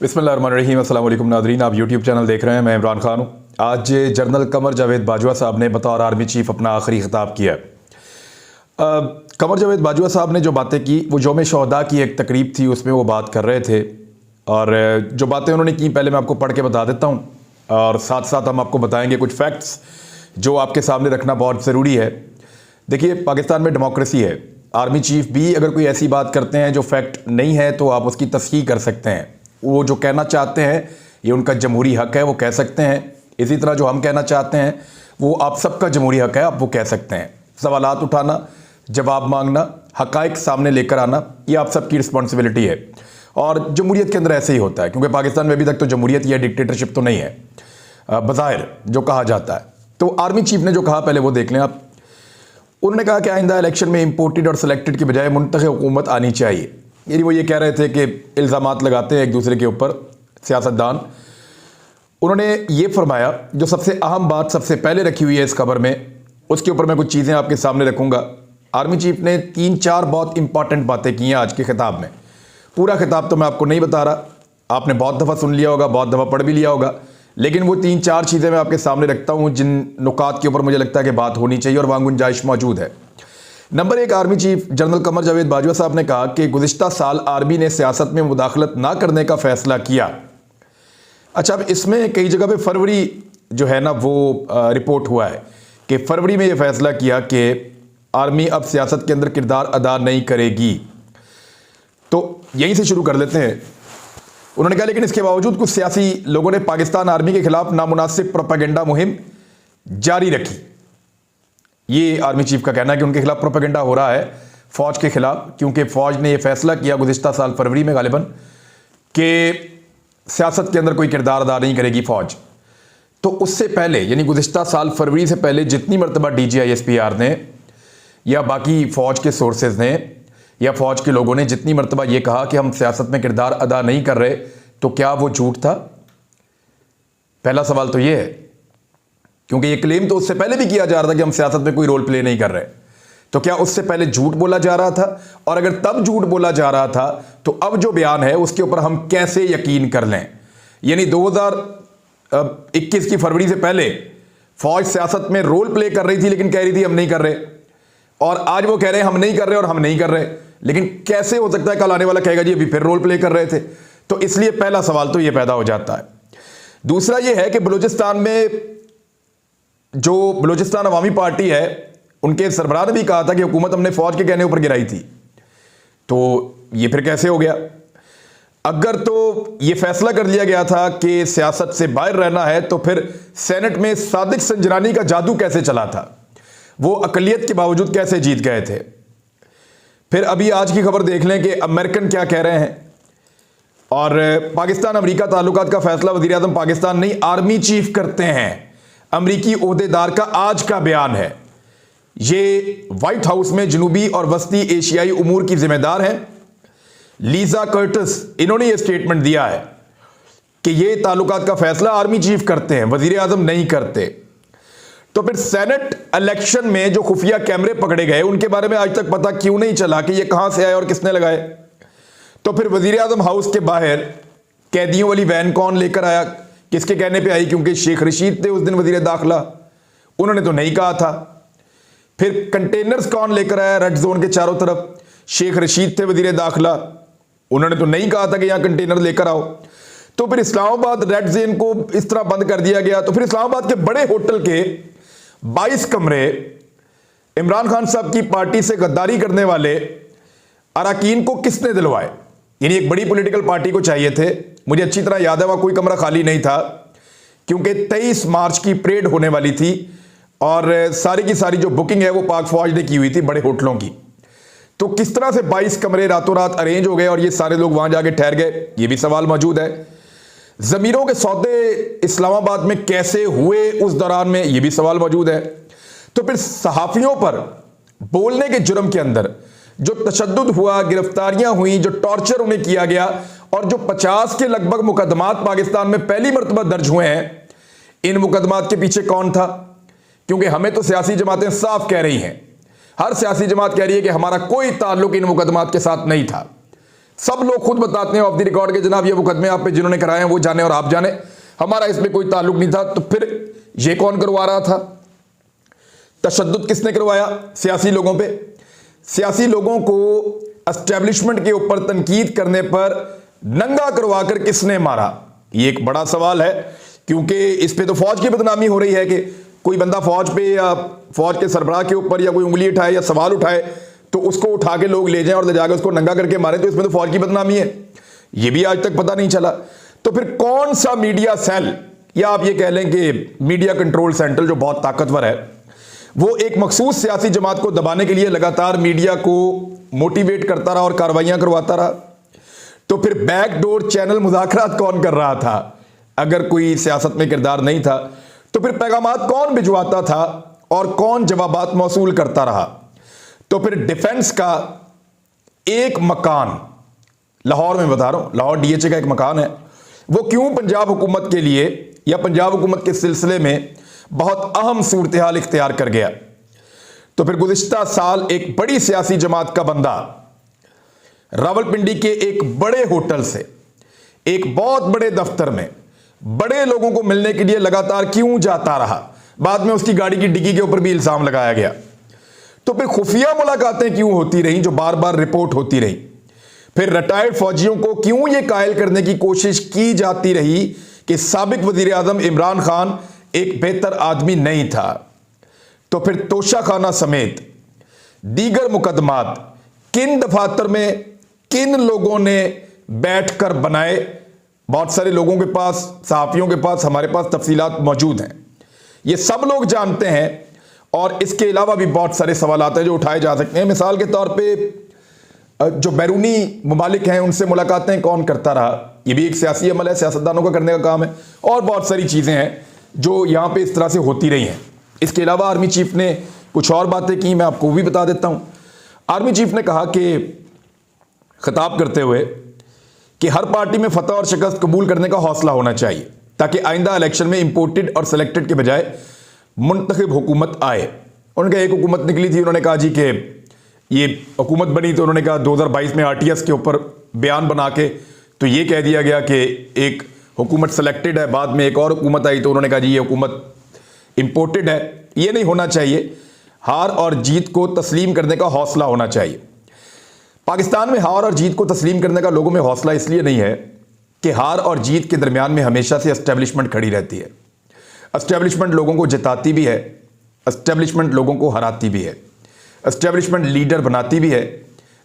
बिस्मिल्लाहिर्रहमानिर्रहीम। अस्सलाम वालेकुम नाज़रीन, आप यूट्यूब चैनल देख रहे हैं। मैं इमरान खान हूँ। आज जनरल कमर जावेद बाजवा साहब ने बतौर आर्मी चीफ अपना आखिरी खिताब किया। कमर जावेद बाजवा साहब ने जो बातें की वो यौम शोहदा की एक तकरीब थी, उसमें वो बात कर रहे थे। और जो बातें उन्होंने की पहले मैं आपको पढ़ के बता देता हूँ, और साथ साथ हम आपको बताएंगे कुछ फैक्ट्स जो आपके सामने रखना बहुत ज़रूरी है। देखिए, पाकिस्तान में डेमोक्रेसी है। आर्मी चीफ भी अगर कोई ऐसी बात करते हैं जो फैक्ट नहीं है तो आप उसकी तस्हीह कर सकते हैं। वो जो कहना चाहते हैं ये उनका जमहूरी हक है, वो कह सकते हैं। इसी तरह जो हम कहना चाहते हैं वो आप सबका जमहूरी हक है, आप वो कह सकते हैं। सवालात उठाना, जवाब मांगना, हक़ाइक़ सामने लेकर आना, ये आप सबकी रिस्पॉन्सिबिलिटी है। और जमहूरियत के अंदर ऐसे ही होता है, क्योंकि पाकिस्तान में अभी तक तो जमहूरियत या डिक्टेटरशिप तो नहीं है बज़ाहिर जो कहा जाता है। तो आर्मी चीफ ने जो कहा पहले वो देख लें आप। उन्होंने कहा कि आइंदा इलेक्शन में इंपोर्टेड और सिलेक्टेड की बजाय मुंतख़ब हुकूमत आनी चाहिए। यानी वो ये कह रहे थे कि इल्ज़ामात लगाते हैं एक दूसरे के ऊपर सियासतदान। उन्होंने ये फरमाया, जो सबसे अहम बात सबसे पहले रखी हुई है इस खबर में, उसके ऊपर मैं कुछ चीज़ें आपके सामने रखूँगा। आर्मी चीफ ने 3-4 बहुत इंपॉर्टेंट बातें की हैं आज के खिताब में। पूरा खिताब तो मैं आपको नहीं बता रहा, आपने बहुत दफ़ा सुन लिया होगा, बहुत दफ़ा पढ़ भी लिया होगा, लेकिन वो 3-4 चीज़ें मैं आपके सामने रखता हूँ जिन नुकात के ऊपर मुझे लगता है कि बात होनी चाहिए और वहाँ गुंजाइश मौजूद है। Number 1, army chief general Qamar Javed Bajwa साहब ने कहा कि गुज़िश्ता साल आर्मी ने सियासत में मुदाखलत ना करने का फैसला किया। अच्छा, अब इसमें कई जगह पे फरवरी जो है ना वो रिपोर्ट हुआ है कि फरवरी में ये फैसला किया कि आर्मी अब सियासत के अंदर किरदार अदा नहीं करेगी। तो यहीं से शुरू कर लेते हैं। उन्होंने कहा लेकिन इसके बावजूद कुछ सियासी लोगों ने पाकिस्तान आर्मी के खिलाफ नामुनासिब प्रोपेगेंडा मुहिम जारी रखी। ये आर्मी चीफ का कहना है कि उनके खिलाफ प्रोपेगेंडा हो रहा है फौज के खिलाफ, क्योंकि फौज ने यह फैसला किया गुज़िश्ता साल फरवरी में गालिबन कि सियासत के अंदर कोई किरदार अदा नहीं करेगी फौज। तो उससे पहले यानी गुज़िश्ता साल फरवरी से पहले जितनी मरतबा DGISPR ने या बाकी फौज के सोर्सेज ने या फौज के लोगों ने जितनी मरतबा ये कहा कि हम सियासत में किरदार अदा नहीं कर रहे, तो क्या वो झूठ था? पहला सवाल तो ये है, क्योंकि ये क्लेम तो उससे पहले भी किया जा रहा था कि हम सियासत में कोई रोल प्ले नहीं कर रहे। तो क्या उससे पहले झूठ बोला जा रहा था? और अगर तब झूठ बोला जा रहा था तो अब जो बयान है उसके ऊपर हम कैसे यकीन कर लें? यानी 2021 की फरवरी से पहले फौज सियासत में रोल प्ले कर रही थी लेकिन कह रही थी हम नहीं कर रहे, और आज वो कह रहे हैं हम नहीं कर रहे और हम नहीं कर रहे। लेकिन कैसे हो सकता है कल आने वाला कहेगा जी अभी फिर रोल प्ले कर रहे थे? तो इसलिए पहला सवाल तो ये पैदा हो जाता है। दूसरा ये है कि बलूचिस्तान में जो बलूचिस्तान अवामी पार्टी है उनके सरबराह ने भी कहा था कि हुकूमत हमने फौज के कहने ऊपर गिराई थी। तो ये फिर कैसे हो गया? अगर तो ये फैसला कर लिया गया था कि सियासत से बाहर रहना है, तो फिर सेनेट में सादिक संजरानी का जादू कैसे चला था? वो अकलियत के बावजूद कैसे जीत गए थे? फिर अभी आज की खबर देख लें कि अमेरिकन क्या कह रहे हैं। और पाकिस्तान अमेरिका ताल्लुकात का फैसला वज़ीर आज़म पाकिस्तान नहीं आर्मी चीफ करते हैं। अमरीकी ओहदेदार का आज का बयान है। ये व्हाइट हाउस में जनूबी और वस्ती एशियाई उमूर की जिम्मेदार हैं लीजा कर्टिस, इन्होंने ये स्टेटमेंट दिया है कि ये ताल्लुकात का फैसला आर्मी चीफ करते हैं, वज़ीर आज़म नहीं करते। तो फिर सेनेट इलेक्शन में जो खुफिया कैमरे पकड़े गए उनके बारे में आज तक पता क्यों नहीं चला कि ये कहां से आए और किसने लगाए? तो फिर वज़ीर आज़म हाउस के बाहर कैदियों वाली वैन कौन लेकर आया? किसके कहने पे आई? क्योंकि शेख रशीद थे उस दिन वज़ीर दाखिला, उन्होंने तो नहीं कहा था। फिर कंटेनर्स कौन लेकर आया रेड जोन के चारों तरफ? शेख रशीद थे वज़ीर दाखिला, उन्होंने तो नहीं कहा था कि यहां कंटेनर लेकर आओ। तो फिर इस्लामाबाद रेड जोन को इस तरह बंद कर दिया गया। तो फिर इस्लामाबाद के बड़े होटल के 22 कमरे इमरान खान साहब की पार्टी से गद्दारी करने वाले अरकान को किसने दिलवाए? यानी एक बड़ी पॉलिटिकल पार्टी को चाहिए थे। मुझे अच्छी तरह याद है वहां कोई कमरा खाली नहीं था, क्योंकि 23 मार्च की परेड होने वाली थी और सारी की सारी जो बुकिंग है वो पाक फौज ने की हुई थी बड़े होटलों की। तो किस तरह से 22 कमरे रातों रात अरेंज हो गए और ये सारे लोग वहां जाके ठहर गए, ये भी सवाल मौजूद है। जमीरों के सौदे इस्लामाबाद में कैसे हुए उस दौरान में, ये भी सवाल मौजूद है। तो फिर सहाफियों पर बोलने के जुर्म के अंदर जो तशद्दुद हुआ, गिरफ्तारियां हुई, जो टॉर्चर उन्हें किया गया, और जो 50 के लगभग मुकदमात पाकिस्तान में पहली मरतबा दर्ज हुए हैं, इन मुकदमात के पीछे कौन था? क्योंकि हमें तो सियासी जमातें साफ कह रही हैं, हर सियासी जमात कह रही है कि हमारा कोई ताल्लुक इन मुकदमात के साथ नहीं था। सब लोग खुद बताते हैं ऑफ द रिकॉर्ड के जनाब ये मुकदमे आप पे जिन्होंने कराए हैं वो जाने और आप जाने, हमारा इसमें कोई ताल्लुक नहीं था। तो फिर ये कौन करवा रहा था? तशद्दुद किसने करवाया? सियासी लोगों पे। सियासी लोगों को एस्टेब्लिशमेंट के ऊपर तनकीद करने पर नंगा करवाकर किसने मारा? ये एक बड़ा सवाल है, क्योंकि इस पे तो फौज की बदनामी हो रही है कि कोई बंदा फौज पे या फौज के सरबराह के ऊपर या कोई उंगली उठाए या सवाल उठाए तो उसको उठा के लोग ले जाएं और ले जाकर उसको नंगा करके मारे, तो इसमें तो फौज की बदनामी है। ये भी आज तक पता नहीं चला। तो फिर कौन सा मीडिया सेल, या आप ये कह लें कि मीडिया कंट्रोल सेंटर जो बहुत ताकतवर है, वो एक मखसूस सियासी जमात को दबाने के लिए लगातार मीडिया को मोटिवेट करता रहा और कार्रवाइयां करवाता रहा। तो फिर बैकडोर चैनल मुज़ाकरात कौन कर रहा था? अगर कोई सियासत में किरदार नहीं था तो फिर पैगामात कौन भिजवाता था और कौन जवाबात मौसूल करता रहा? तो फिर डिफेंस का एक मकान लाहौर में, बता रहा हूं, लाहौर डीएचए का एक मकान है, वो क्यों पंजाब हुकूमत के लिए या पंजाब हुकूमत के सिलसिले में बहुत अहम सूरत हाल इख्तियार कर गया? तो फिर गुज़िश्ता साल एक बड़ी सियासी जमात का बंदा रावलपिंडी के एक बड़े होटल से एक बहुत बड़े दफ्तर में बड़े लोगों को मिलने के लिए लगातार क्यों जाता रहा? बाद में उसकी गाड़ी की डिग्गी के ऊपर भी इल्जाम लगाया गया। तो फिर खुफिया मुलाकातें क्यों होती रहीं जो बार बार रिपोर्ट होती रही? फिर रिटायर्ड फौजियों को क्यों यह कायल करने की कोशिश की जाती रही कि साबिक वजीर आजम इमरान खान एक बेहतर आदमी नहीं था? तो फिर तोशाखाना समेत दीगर मुकदमात किन दफातर में किन लोगों ने बैठकर बनाए? बहुत सारे लोगों के पास, सहाफियों के पास, हमारे पास तफसीलात मौजूद हैं, ये सब लोग जानते हैं। और इसके अलावा भी बहुत सारे सवाल हैं जो उठाए जा सकते हैं। मिसाल के तौर पे जो बैरूनी ममालिक हैं उनसे मुलाकातें कौन करता रहा? ये भी एक सियासी अमल है, सियासतदानों का करने का काम है। और बहुत सारी चीज़ें हैं जो यहाँ पे इस तरह से होती रही हैं। इसके अलावा आर्मी चीफ ने कुछ और बातें की, मैं आपको वो भी बता देता हूँ। आर्मी चीफ ने कहा कि खिताब करते हुए कि हर पार्टी में फतह और शिकस्त कबूल करने का हौसला होना चाहिए ताकि आइंदा इलेक्शन में इंपोर्टेड और सेलेक्टेड के बजाय मुंतखब हुकूमत आए। उनका एक हुकूमत निकली थी, उन्होंने कहा जी कि ये हुकूमत बनी तो उन्होंने कहा 2022 में आरटीएस के ऊपर बयान बना के तो ये कह दिया गया कि एक हुकूमत सेलेक्टेड है, बाद में एक और हुकूमत आई तो उन्होंने कहा जी ये हुकूमत इंपोर्टेड है। ये नहीं होना चाहिए। हार और जीत को तस्लीम करने का हौसला होना चाहिए। पाकिस्तान में हार और जीत को तस्लीम करने का लोगों में हौसला इसलिए नहीं है कि हार और जीत के दरमियान में हमेशा से एस्टेब्लिशमेंट खड़ी रहती है। एस्टेब्लिशमेंट लोगों को जिताती भी है, एस्टेब्लिशमेंट लोगों को हराती भी है, एस्टेब्लिशमेंट लीडर बनाती भी है,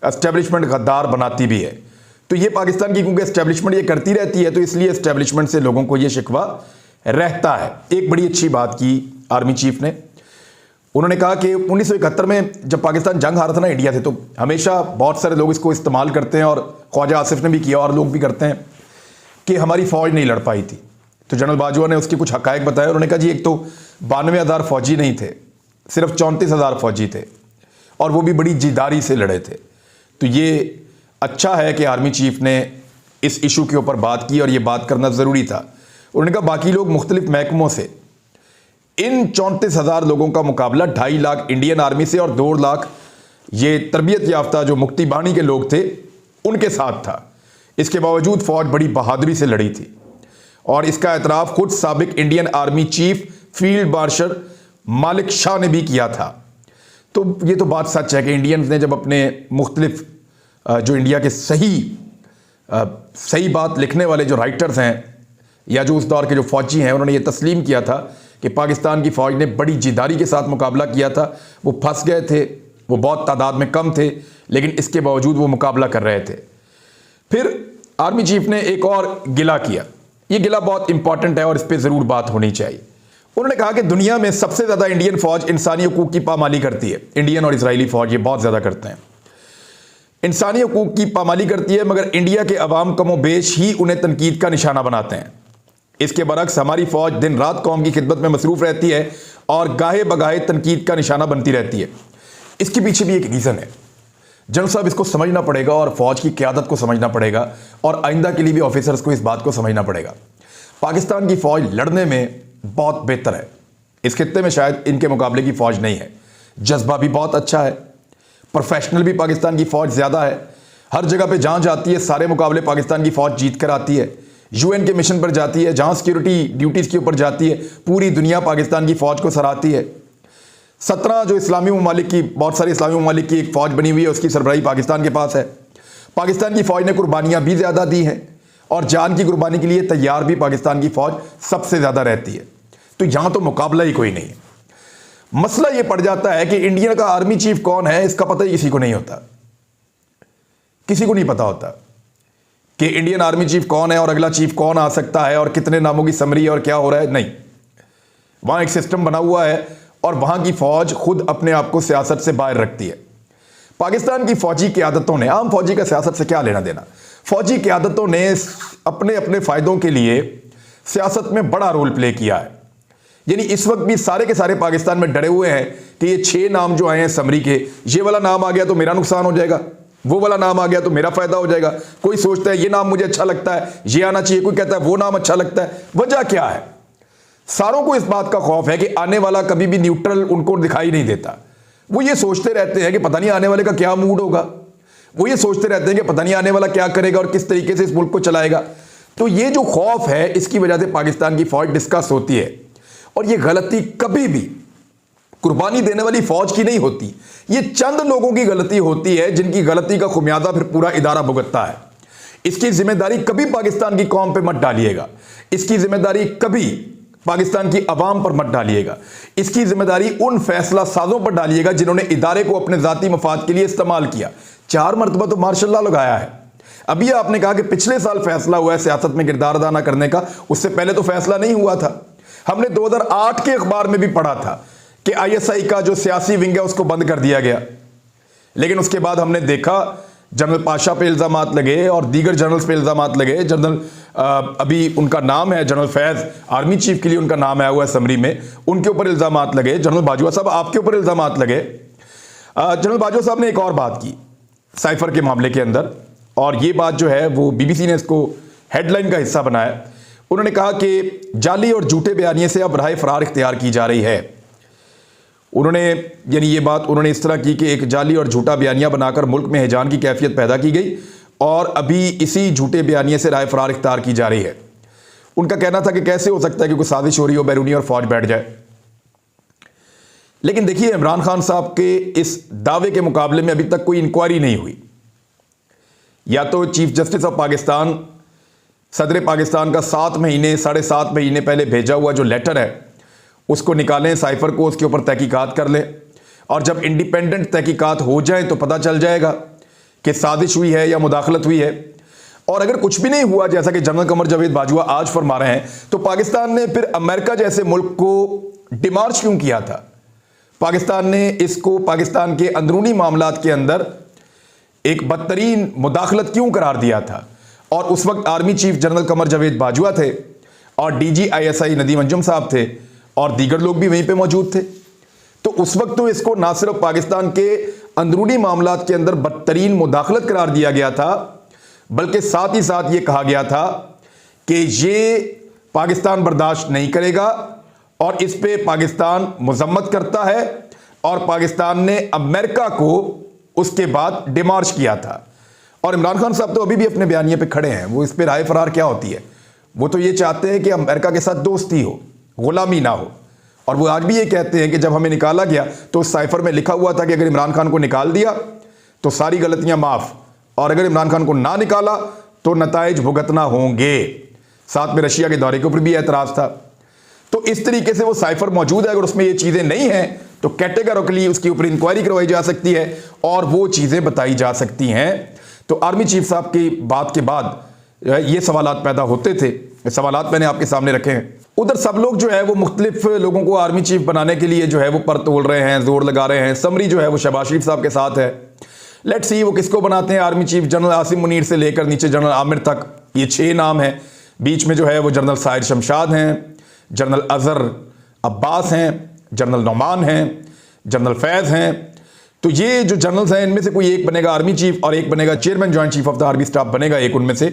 एस्टेब्लिशमेंट गद्दार बनाती भी है। तो ये पाकिस्तान की क्योंकि एस्टेब्लिशमेंट ये करती रहती है तो इसलिए एस्टेब्लिशमेंट से लोगों को ये शिकवा रहता है। एक बड़ी अच्छी बात की आर्मी चीफ ने, उन्होंने कहा कि 1971 में जब पाकिस्तान जंग हारा था ना इंडिया से, तो हमेशा बहुत सारे लोग इसको इस्तेमाल करते हैं और ख्वाजा आसिफ ने भी किया और लोग भी करते हैं कि हमारी फ़ौज नहीं लड़ पाई थी। तो जनरल बाजवा ने उसके कुछ हकायक बताए। उन्होंने कहा जी एक तो 92,000 फौजी नहीं थे, सिर्फ 34,000 फौजी थे और वो भी बड़ी जिदारी से लड़े थे। तो ये अच्छा है कि आर्मी चीफ ने इस इशू के ऊपर बात की और ये बात करना ज़रूरी था। उन्होंने कहा बाकी लोग मुख्तलिफ महकमों से इन 34,000 लोगों का मुकाबला 2.5 लाख इंडियन आर्मी से और 2 लाख ये तरबियत याफ्ता जो मुक्ति बानी के लोग थे उनके साथ था। इसके बावजूद फ़ौज बड़ी बहादुरी से लड़ी थी और इसका एतराफ़ खुद साबिक Indian army chief field marshal मालिक शाह ने भी किया था। तो ये तो बात सच है कि इंडियंस ने जब अपने मुख्तलिफ जो इंडिया के सही बात लिखने वाले जो राइटर्स हैं या जो उस दौर के जो फ़ौजी हैं, उन्होंने ये तस्लीम किया था कि पाकिस्तान की फ़ौज ने बड़ी जिदारी के साथ मुकाबला किया था। वो फंस गए थे, वो बहुत तादाद में कम थे, लेकिन इसके बावजूद वो मुकाबला कर रहे थे। फिर आर्मी चीफ ने एक और गिला किया। ये गिला बहुत इंपॉर्टेंट है और इस पर ज़रूर बात होनी चाहिए। उन्होंने कहा कि दुनिया में सबसे ज़्यादा इंडियन फ़ौज इंसानी हकूक़ की पामाली करती है। इंडियन और इसराइली फ़ौज ये बहुत ज़्यादा करते हैं, इंसानी हकूक़ की पामाली करती है, मगर इंडिया के अवाम कमो बेश ही उन्हें तनकीद का निशाना बनाते हैं। इसके बरक्स हमारी फ़ौज दिन रात कौम की खिदमत में मसरूफ़ रहती है और गाहे बगाहे तनकीद का निशाना बनती रहती है। इसके पीछे भी एक रीज़न है। जनरल साहब इसको समझना पड़ेगा और फ़ौज की क़यादत को समझना पड़ेगा और आइंदा के लिए भी ऑफिसर्स को इस बात को समझना पड़ेगा। पाकिस्तान की फ़ौज लड़ने में बहुत बेहतर है। इस खित्ते में शायद इनके मुकाबले की फ़ौज नहीं है। जज्बा भी बहुत अच्छा है, प्रोफेशनल भी पाकिस्तान की फ़ौज ज़्यादा है। हर जगह पे जहां जाती है सारे मुकाबले पाकिस्तान की फौज जीत कर आती है। यूएन के मिशन पर जाती है, जहां सिक्योरिटी ड्यूटीज के ऊपर जाती है, पूरी दुनिया पाकिस्तान की फौज को सराहती है। 17 जो इस्लामी ममालिक की, बहुत सारे इस्लामी ममालिक की एक फौज बनी हुई है, उसकी सरबराही पाकिस्तान के पास है। पाकिस्तान की फौज ने कुर्बानियां भी ज्यादा दी हैं और जान की कुर्बानी के लिए तैयार भी पाकिस्तान की फौज सबसे ज्यादा रहती है। तो यहां तो मुकाबला ही कोई नहीं है। मसला यह पड़ जाता है कि इंडिया का आर्मी चीफ कौन है, इसका पता ही किसी को नहीं होता। किसी को नहीं पता होता कि इंडियन आर्मी चीफ कौन है और अगला चीफ कौन आ सकता है और कितने नामों की समरी और क्या हो रहा है। नहीं, वहां एक सिस्टम बना हुआ है और वहां की फौज खुद अपने आप को सियासत से बाहर रखती है। पाकिस्तान की फौजी क़यादतों ने, आम फौजी का सियासत से क्या लेना देना, फौजी क़यादतों ने अपने अपने फायदों के लिए सियासत में बड़ा रोल प्ले किया है। यानी इस वक्त भी सारे के सारे पाकिस्तान में डरे हुए हैं कि ये 6 नाम जो आए हैं समरी के, ये वाला नाम आ गया तो मेरा नुकसान हो जाएगा, वो वाला नाम आ गया तो मेरा फायदा हो जाएगा। कोई सोचता है ये नाम मुझे अच्छा लगता है, ये आना चाहिए, कोई कहता है वो नाम अच्छा लगता है। वजह क्या है? सारों को इस बात का खौफ है कि आने वाला कभी भी न्यूट्रल उनको दिखाई नहीं देता। वो ये सोचते रहते हैं कि पता नहीं आने वाले का क्या मूड होगा, वो ये सोचते रहते हैं कि पता नहीं आने वाला क्या करेगा और किस तरीके से इस मुल्क को चलाएगा। तो ये जो खौफ है, इसकी वजह से पाकिस्तान की फौज डिस्कस होती है। और ये गलती कभी भी कुर्बानी देने वाली फौज की नहीं होती, ये चंद लोगों की गलती होती है, जिनकी गलती का खुमियाजा फिर पूरा इदारा भुगतता है। इसकी जिम्मेदारी कभी पाकिस्तान की कौम पे मत डालिएगा, इसकी जिम्मेदारी कभी पाकिस्तान की अवाम पर मत डालिएगा, इसकी जिम्मेदारी उन फैसला साजों पर डालिएगा जिन्होंने इदारे को अपने जाती मफाद के लिए इस्तेमाल किया। 4 मरतबा तो मार्शल लॉ लगाया है। अभी आपने कहा कि पिछले साल फैसला हुआ है सियासत में किरदार अदा न करने का, उससे पहले तो फैसला नहीं हुआ था। हमने 2008 के अखबार में भी पढ़ा था कि आईएसआई का जो सियासी विंग है उसको बंद कर दिया गया, लेकिन उसके बाद हमने देखा जनरल पाशा पे इल्जामात लगे और दीगर जनरल्स पे इल्जामात लगे। जनरल अभी उनका नाम है जनरल फैज, आर्मी चीफ के लिए उनका नाम आया हुआ है समरी में, उनके ऊपर इल्जामात लगे। जनरल बाजवा साहब आपके ऊपर इल्जामात लगे। जनरल बाजवा साहब ने एक और बात की साइफर के मामले के अंदर, और ये बात जो है वो बीबीसी ने इसको हेडलाइन का हिस्सा बनाया। उन्होंने कहा कि जाली और झूठे बयानिए से अब राह फरार इख्तियार की जा रही है। उन्होंने यानी ये बात उन्होंने इस तरह की कि एक जाली और झूठा बयानिया बनाकर मुल्क में हिजान की कैफियत पैदा की गई और अभी इसी झूठे बयानिए से राह फरार इख्तियार की जा रही है। उनका कहना था कि कैसे हो सकता है कि कोई साजिश हो रही हो बैरूनी और फौज बैठ जाए। लेकिन देखिए, इमरान खान साहब के इस दावे के मुकाबले में अभी तक कोई इंक्वायरी नहीं हुई। या तो चीफ जस्टिस ऑफ पाकिस्तान, सदर पाकिस्तान का 7 महीने 7.5 महीने पहले भेजा हुआ जो लेटर है उसको निकालें, साइफर को, उसके ऊपर तहकीकात कर लें, और जब इंडिपेंडेंट तहकीकात हो जाए तो पता चल जाएगा कि साजिश हुई है या मुदाखलत हुई है। और अगर कुछ भी नहीं हुआ, जैसा कि जनरल कमर जावेद बाजवा आज फरमा रहे हैं, तो पाकिस्तान ने फिर अमेरिका जैसे मुल्क को डिमार्च क्यों किया था? पाकिस्तान ने इसको पाकिस्तान के अंदरूनी मामलात के अंदर एक बदतरीन मुदाखलत क्यों करार दिया था? और उस वक्त army chief general Qamar Javed Bajwa थे और डीजी आईएसआई नदीम अंजुम साहब थे और दीगर लोग भी वहीं पे मौजूद थे। तो उस वक्त तो इसको ना सिर्फ पाकिस्तान के अंदरूनी मामलात के अंदर बदतरीन मुदाखलत करार दिया गया था, बल्कि साथ ही साथ ये कहा गया था कि ये पाकिस्तान बर्दाश्त नहीं करेगा और इस पे पाकिस्तान मजम्मत करता है। और पाकिस्तान ने अमेरिका को उसके बाद डिमार्च किया था। और इमरान खान साहब तो अभी भी अपने बयानिए पे खड़े हैं। वो इस पे राह फरार क्या होती है, वो तो ये चाहते हैं कि अमेरिका के साथ दोस्ती हो, गुलामी ना हो। और वो आज भी ये कहते हैं कि जब हमें निकाला गया तो उस साइफर में लिखा हुआ था कि अगर इमरान खान को निकाल दिया तो सारी गलतियां माफ, और अगर इमरान खान को ना निकाला तो नताइज भुगतना होंगे। साथ में रशिया के दौरे के ऊपर भी एतराज था। तो इस तरीके से वो साइफर मौजूद है। अगर उसमें ये चीजें नहीं हैं तो कैटेगरिकली उसके ऊपर इंक्वायरी करवाई जा सकती है और वो चीजें बताई जा सकती हैं। तो आर्मी चीफ साहब की बात के बाद ये सवालात पैदा होते थे। सवालात मैंने आपके सामने रखे हैं। उधर सब लोग जो है वो मुख्तलिफ लोगों को आर्मी चीफ बनाने के लिए जो है वो पर तोल रहे हैं, जोर लगा रहे हैं। समरी जो है वो शहबाज शरीफ साहब के साथ है। लेट्स सी वो किसको बनाते हैं army chief. General Asim Munir से लेकर नीचे जनरल आमिर तक ये 6 नाम हैं। बीच में जो है वो जनरल साहिर शमशाद हैं, जनरल अजहर अब्बास हैं, जनरल नौमान हैं, जनरल फैज़ हैं। तो ये जो जनरल्स हैं इनमें से कोई एक बनेगा आर्मी चीफ और एक बनेगा chairman joint chief of the army staff बनेगा एक उनमें से।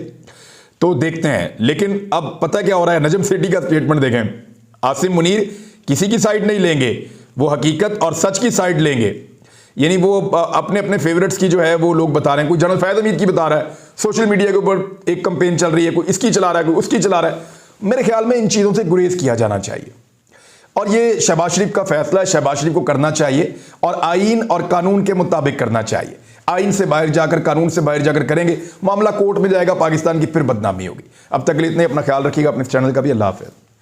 तो देखते हैं। लेकिन अब पता क्या हो रहा है, नजम सेठी का स्टेटमेंट देखें। आसिम मुनीर किसी की साइड नहीं लेंगे, वो हकीकत और सच की साइड लेंगे यानी वो अपने अपने फेवरेट्स की जो है वो लोग बता रहे हैं। कोई जनरल फैज़ हमीद की बता रहा है, सोशल मीडिया के ऊपर एक कंपेन चल रही है, कोई इसकी चला रहा है, कोई उसकी चला रहा है। मेरे ख्याल में इन चीज़ों से गुरेज किया जाना चाहिए और ये शहबाज शरीफ का फैसला है, शहबाज शरीफ को करना चाहिए और आईन और कानून के मुताबिक करना चाहिए। आईन से बाहर जाकर, कानून से बाहर जाकर करेंगे, मामला कोर्ट में जाएगा, पाकिस्तान की फिर बदनामी होगी। अब तक के लिए इतने, अपना ख्याल रखिएगा, अपने चैनल का भी। अल्लाह हाफ़िज़।